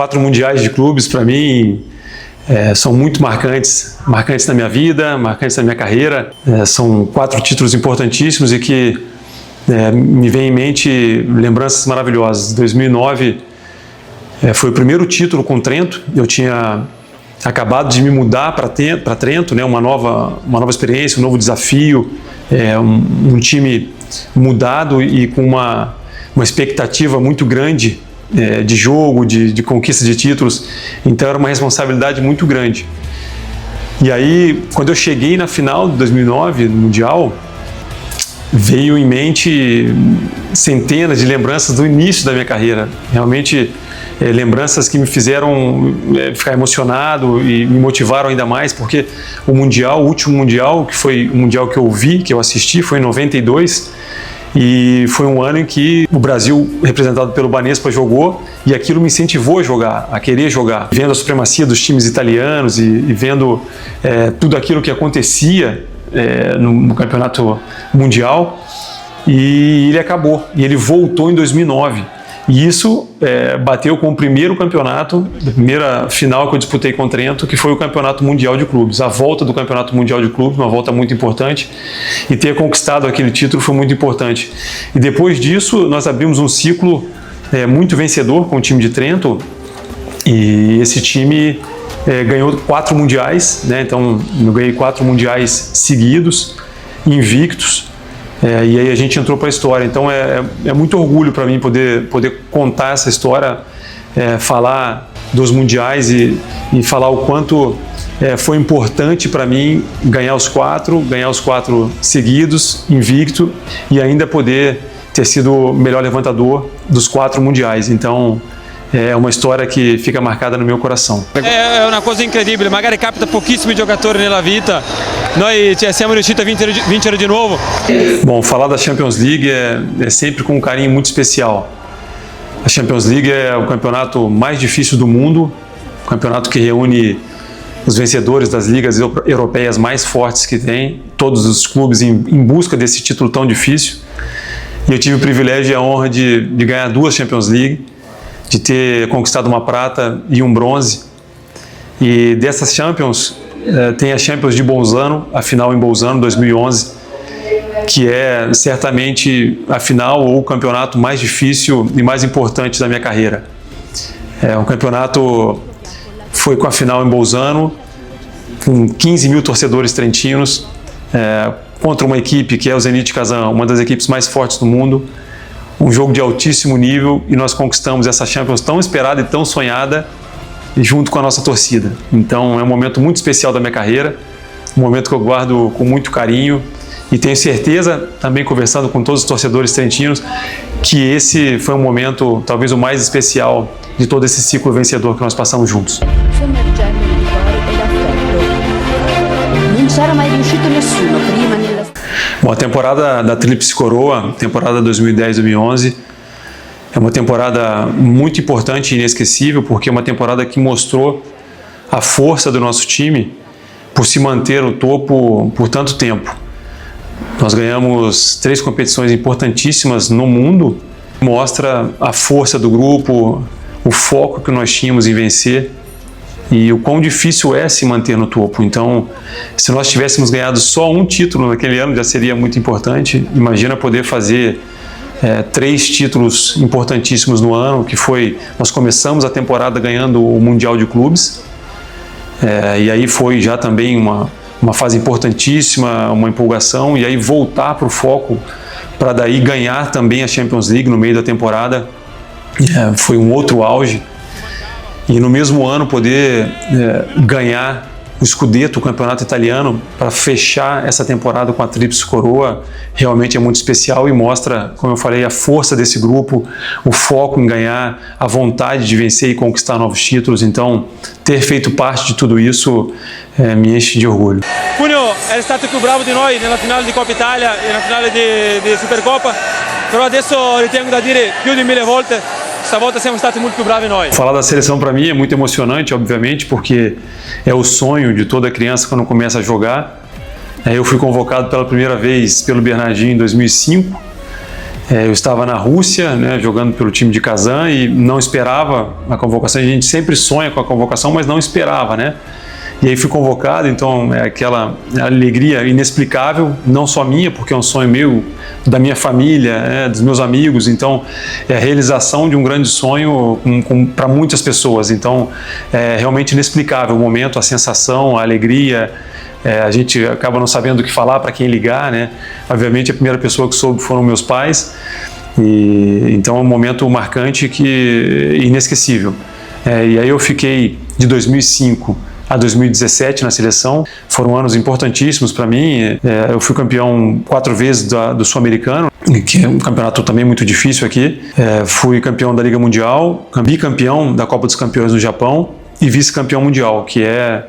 4 mundiais de clubes, para mim, são muito marcantes na minha vida, marcantes na minha carreira. São 4 títulos importantíssimos e que me vem em mente lembranças maravilhosas. 2009 foi o primeiro título com Trento. Eu tinha acabado de me mudar para Trento, né? Uma nova experiência, um novo desafio, um time mudado e com uma expectativa muito grande de jogo, de conquista de títulos. Então era uma responsabilidade muito grande. E aí, quando eu cheguei na final de 2009, no Mundial, veio em mente centenas de lembranças do início da minha carreira. Realmente, lembranças que me fizeram ficar emocionado e me motivaram ainda mais, porque o último Mundial, que foi o Mundial que eu vi, que eu assisti, foi em 92, e foi um ano em que o Brasil, representado pelo Banespa, jogou, e aquilo me incentivou a jogar, a querer jogar. Vendo a supremacia dos times italianos e vendo tudo aquilo que acontecia no campeonato mundial, e ele acabou, e ele voltou em 2009. E isso bateu com o primeiro campeonato, a primeira final que eu disputei com o Trento, que foi o Campeonato Mundial de Clubes. A volta do Campeonato Mundial de Clubes, uma volta muito importante, e ter conquistado aquele título foi muito importante. E depois disso, nós abrimos um ciclo muito vencedor com o time de Trento, e esse time ganhou 4 mundiais, né? Então eu ganhei 4 mundiais seguidos, invictos. E aí a gente entrou para a história. Então é muito orgulho para mim poder contar essa história, falar dos mundiais e falar o quanto foi importante para mim ganhar os 4 seguidos, invicto, e ainda poder ter sido o melhor levantador dos 4 mundiais. Então è una storia che fica marcata nel mio coração. È una cosa incredibile, magari capita pochissimi giocatori nella vita, noi siamo riusciti a vincere di nuovo. Bom, falar da Champions League é sempre com um carinho muito especial. A Champions League é o campeonato mais difícil do mundo, o campeonato que reúne os vencedores das ligas europeias mais fortes que tem, todos os clubes em busca desse título tão difícil. E eu tive o privilégio e a honra de ganhar 2 Champions League, de ter conquistado uma prata e um bronze. E dessas Champions, tem a Champions de Bolzano, a final em Bolzano, 2011, que é certamente a final ou o campeonato mais difícil e mais importante da minha carreira. Um campeonato foi com a final em Bolzano, com 15 mil torcedores trentinos, contra uma equipe que é o Zenit Kazan, uma das equipes mais fortes do mundo. Um jogo de altíssimo nível, e nós conquistamos essa Champions tão esperada e tão sonhada, junto com a nossa torcida. Então é um momento muito especial da minha carreira, um momento que eu guardo com muito carinho, e tenho certeza, também conversando com todos os torcedores trentinos, que esse foi um momento talvez o mais especial de todo esse ciclo vencedor que nós passamos juntos. Non c'era mai riuscito nessuno prima nella... Bom, a temporada da Tríplice Coroa, temporada 2010-2011, é uma temporada muito importante e inesquecível, porque é uma temporada que mostrou a força do nosso time por se manter no topo por tanto tempo. Nós ganhamos 3 competições importantíssimas no mundo, mostra a força do grupo, o foco que nós tínhamos em vencer e o quão difícil é se manter no topo. Então, se nós tivéssemos ganhado só um título naquele ano, já seria muito importante. Imagina poder fazer 3 títulos importantíssimos no ano, que foi... Nós começamos a temporada ganhando o Mundial de Clubes, e aí foi já também uma fase importantíssima, uma empolgação, e aí voltar para o foco, para daí ganhar também a Champions League no meio da temporada, foi um outro auge. E no mesmo ano poder ganhar o Scudetto, o campeonato italiano, para fechar essa temporada com a Tríplice Coroa, realmente é muito especial e mostra, como eu falei, a força desse grupo, o foco em ganhar, a vontade de vencer e conquistar novos títulos. Então, ter feito parte de tudo isso me enche de orgulho. Cuneo è stato più bravo di noi nella finale di Coppa Italia e nella finale di Supercoppa, però adesso ritengo da dire più di 1000 volte: stavolta siamo stati muito più bravi noi. Falar da seleção para mim é muito emocionante, obviamente, porque é o sonho de toda criança quando começa a jogar. Eu fui convocado pela primeira vez pelo Bernardinho em 2005 Eu estava na Rússia, né, jogando pelo time de Kazan e não esperava a convocação. A gente sempre sonha com a convocação, mas não esperava, né? E aí fui convocado, então é aquela alegria inexplicável, não só minha, porque é um sonho meu, da minha família, dos meus amigos. Então é a realização de um grande sonho para muitas pessoas. Então é realmente inexplicável o momento, a sensação, a alegria. A gente acaba não sabendo o que falar, para quem ligar, né? Obviamente a primeira pessoa que soube foram meus pais. Então é um momento marcante que inesquecível. E aí eu fiquei de 2005 a 2017 na seleção. Foram anos importantíssimos para mim. Eu fui campeão 4 vezes do Sul-Americano, que é um campeonato também muito difícil aqui. Fui campeão da Liga Mundial, bicampeão da Copa dos Campeões no Japão e vice-campeão mundial, que é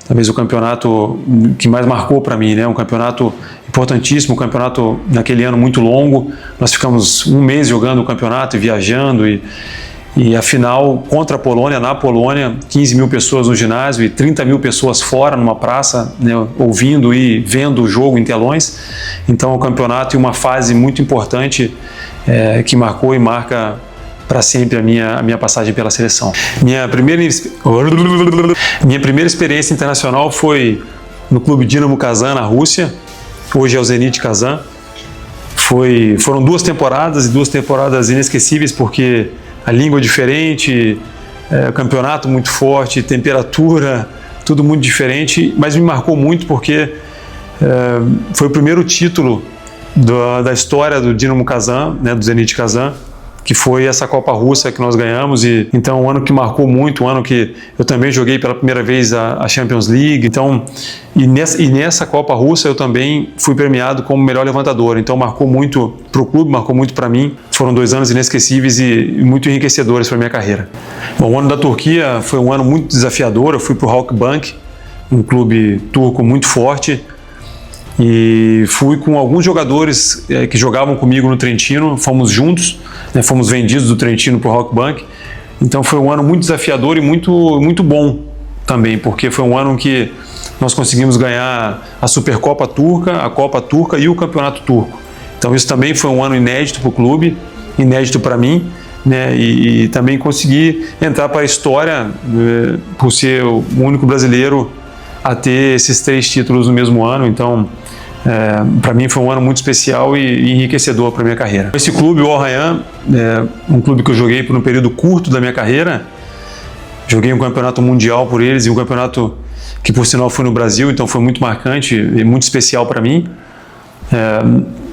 talvez o campeonato que mais marcou para mim, né? Um campeonato importantíssimo, um campeonato naquele ano muito longo. Nós ficamos um mês jogando o campeonato e viajando, e a final contra a Polônia, na Polônia, 15 mil pessoas no ginásio e 30 mil pessoas fora numa praça, né, ouvindo e vendo o jogo em telões. Então, o campeonato e uma fase muito importante que marcou e marca para sempre a minha passagem pela seleção. Minha primeira experiência internacional foi no clube Dinamo Kazan, na Rússia. Hoje é o Zenit Kazan. Foram 2 temporadas e 2 temporadas inesquecíveis, porque a língua é diferente, campeonato muito forte, temperatura, tudo muito diferente, mas me marcou muito porque foi o primeiro título da história do Dinamo Kazan, né, do Zenit Kazan, que foi essa Copa Russa que nós ganhamos. E então um ano que marcou muito, um ano que eu também joguei pela primeira vez a Champions League. Então, e nessa Copa Russa eu também fui premiado como melhor levantador. Então marcou muito para o clube, marcou muito para mim. Foram 2 anos inesquecíveis e muito enriquecedores para minha carreira. Bom, o ano da Turquia foi um ano muito desafiador. Eu fui para o Halkbank, um clube turco muito forte, e fui com alguns jogadores que jogavam comigo no Trentino. Fomos juntos, né, fomos vendidos do Trentino para o Halkbank. Então foi um ano muito desafiador e muito bom também, porque foi um ano que nós conseguimos ganhar a Supercopa Turca, a Copa Turca e o Campeonato Turco. Então isso também foi um ano inédito para o clube, inédito para mim, né, e também consegui entrar para a história por ser o único brasileiro a ter esses 3 títulos no mesmo ano. Então para mim foi um ano muito especial e enriquecedor para a minha carreira. Esse clube, o Al Rayyan, é um clube que eu joguei por um período curto da minha carreira. Joguei um campeonato mundial por eles, e um campeonato que por sinal foi no Brasil, então foi muito marcante e muito especial para mim.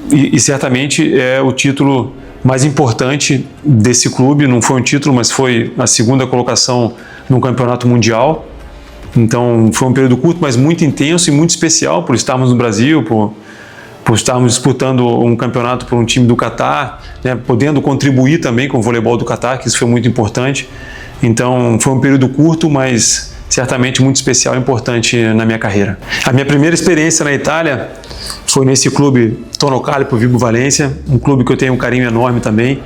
E certamente é o título mais importante desse clube. Não foi um título, mas foi a 2ª colocação no campeonato mundial. Então foi um período curto, mas muito intenso e muito especial, por estarmos no Brasil, por estarmos disputando um campeonato por um time do Catar, né, podendo contribuir também com o voleibol do Catar, que isso foi muito importante. Então foi um período curto, mas certamente muito especial e importante na minha carreira. A minha primeira experiência na Itália foi nesse clube Tonocalippo Vibo Valentia, um clube que eu tenho um carinho enorme também.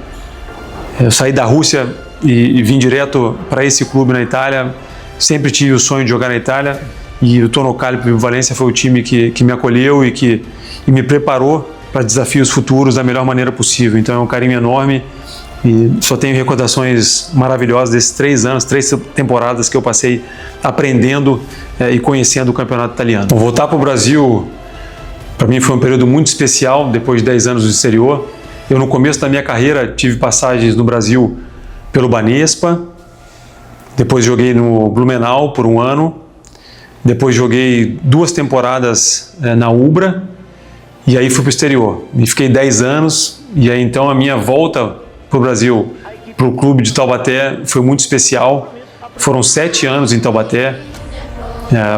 Eu saí da Rússia e vim direto para esse clube na Itália. Sempre tive o sonho de jogar na Itália, e o Tonocalippo Vibo Valentia foi o time que me acolheu e me preparou para desafios futuros da melhor maneira possível. Então é um carinho enorme e só tenho recordações maravilhosas desses 3 anos, 3 temporadas que eu passei aprendendo e conhecendo o campeonato italiano. Bom, voltar para o Brasil, para mim foi um período muito especial, depois de 10 anos no exterior. Eu, no começo da minha carreira, tive passagens no Brasil pelo Banespa. Depois joguei no Blumenau por 1 ano, depois joguei 2 temporadas na Ubra, e aí fui para o exterior. E fiquei 10 anos, e aí então a minha volta para o Brasil, para o clube de Taubaté, foi muito especial. Foram 7 anos em Taubaté,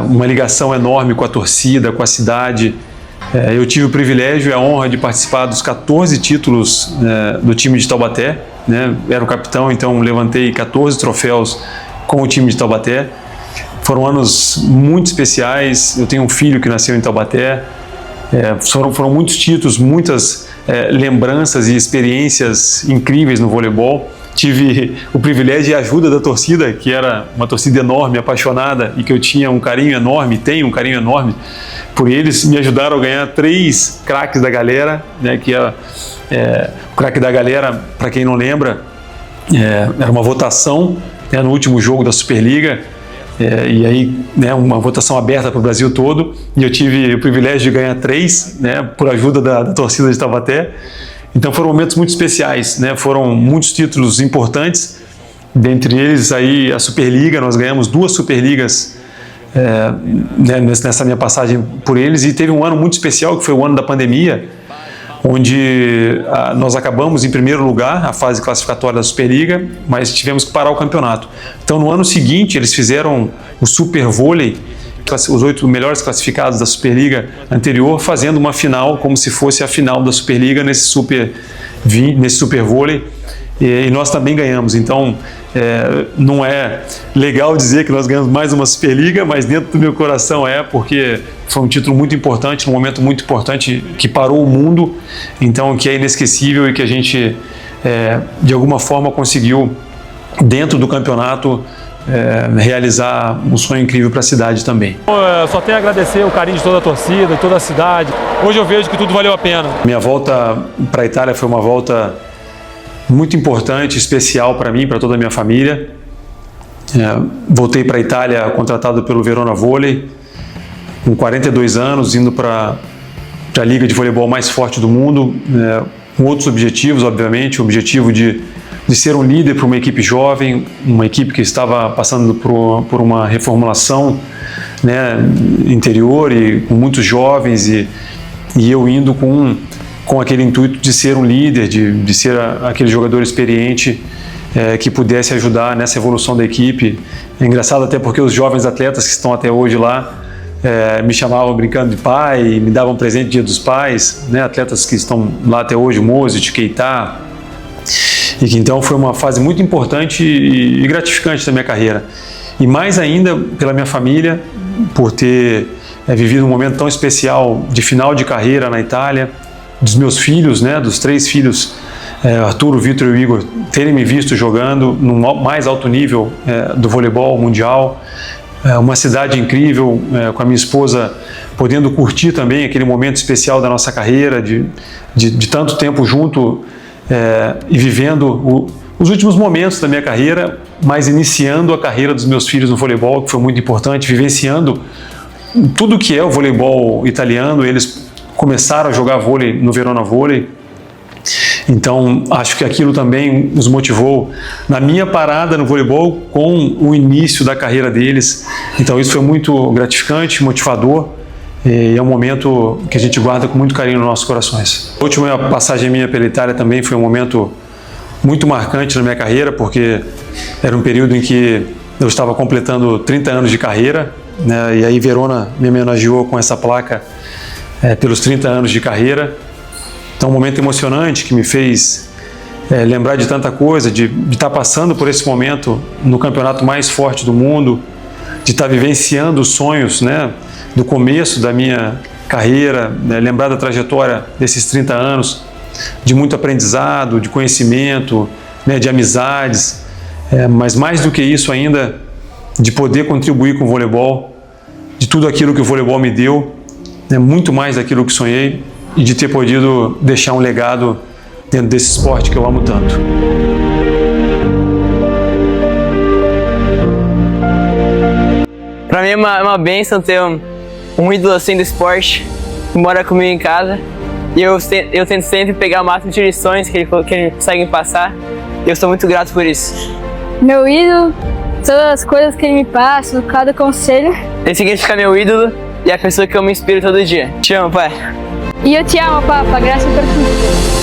uma ligação enorme com a torcida, com a cidade. Eu tive o privilégio e a honra de participar dos 14 títulos do time de Taubaté, né? Era o capitão, então levantei 14 troféus com o time de Taubaté. Foram anos muito especiais. Eu tenho um filho que nasceu em Taubaté. Foram muitos títulos, muitas lembranças e experiências incríveis no voleibol. tive o privilégio e a ajuda da torcida, que era uma torcida enorme, apaixonada, e que eu tinha um carinho enorme, tenho um carinho enorme por eles. Me ajudaram a ganhar 3 craques da galera, né, que o craque da galera, para quem não lembra, era uma votação, né, no último jogo da Superliga, e aí, né, uma votação aberta para o Brasil todo, e eu tive o privilégio de ganhar 3, né, por ajuda da torcida de Taubaté. Então foram momentos muito especiais, né, foram muitos títulos importantes, dentre eles aí a Superliga. Nós ganhamos 2 Superligas né, nessa minha passagem por eles, e teve um ano muito especial, que foi o ano da pandemia, onde nós acabamos em primeiro lugar a fase classificatória da Superliga, mas tivemos que parar o campeonato. Então no ano seguinte eles fizeram o Super Vôlei, os 8 melhores classificados da Superliga anterior, fazendo uma final como se fosse a final da Superliga nesse Super Vôlei, e nós também ganhamos. Então não é legal dizer que nós ganhamos mais uma Superliga, mas dentro do meu coração porque foi um título muito importante, num momento muito importante que parou o mundo, então que é inesquecível e que a gente de alguma forma conseguiu, dentro do campeonato, realizar um sonho incrível para a cidade também. Eu só tenho a agradecer o carinho de toda a torcida, de toda a cidade. Hoje eu vejo que tudo valeu a pena. Minha volta para a Itália foi uma volta muito importante, especial para mim, para toda a minha família. Voltei para a Itália contratado pelo Verona Vôlei, com 42 anos, indo para a liga de voleibol mais forte do mundo, com outros objetivos, obviamente, o objetivo de ser um líder para uma equipe jovem, uma equipe que estava passando por uma reformulação, né, interior, e com muitos jovens, e eu indo com aquele intuito de ser um líder, de ser aquele jogador experiente que pudesse ajudar nessa evolução da equipe. É engraçado até porque os jovens atletas que estão até hoje lá me chamavam brincando de pai, me davam presente Dia dos Pais, né, atletas que estão lá até hoje, o Mozit, Keita, e que então foi uma fase muito importante e gratificante da minha carreira. E mais ainda pela minha família, por ter vivido um momento tão especial de final de carreira na Itália, dos meus filhos, né, dos 3 filhos, Arturo, Vitor e o Igor, terem me visto jogando no mais alto nível do voleibol mundial, uma cidade incrível, com a minha esposa podendo curtir também aquele momento especial da nossa carreira, de tanto tempo junto, e vivendo os últimos momentos da minha carreira, mas iniciando a carreira dos meus filhos no voleibol, que foi muito importante, vivenciando tudo que é o voleibol italiano. Eles começaram a jogar vôlei no Verona Vôlei, então acho que aquilo também os motivou na minha parada no voleibol com o início da carreira deles. Então isso foi muito gratificante, motivador, e é um momento que a gente guarda com muito carinho nos nossos corações. A última passagem minha pela Itália também foi um momento muito marcante na minha carreira, porque era um período em que eu estava completando 30 anos de carreira, né, e aí Verona me homenageou com essa placa pelos 30 anos de carreira. Então um momento emocionante que me fez lembrar de tanta coisa, de estar passando por esse momento no campeonato mais forte do mundo, de estar vivenciando os sonhos, né, do começo da minha carreira, né, lembrar da trajetória desses 30 anos, de muito aprendizado, de conhecimento, né, de amizades, mas mais do que isso ainda, de poder contribuir com o voleibol, de tudo aquilo que o voleibol me deu, né, muito mais daquilo que sonhei, e de ter podido deixar um legado dentro desse esporte que eu amo tanto. Para mim é uma bênção ter um ídolo assim do esporte que mora comigo em casa, e eu tento sempre pegar o máximo de lições que ele consegue me passar, e eu sou muito grato por isso. Meu ídolo, todas as coisas que ele me passa, cada conselho. Ele significa meu ídolo e é a pessoa que eu me inspiro todo dia. Te amo, pai. E eu te amo, Papa. Graças por tudo.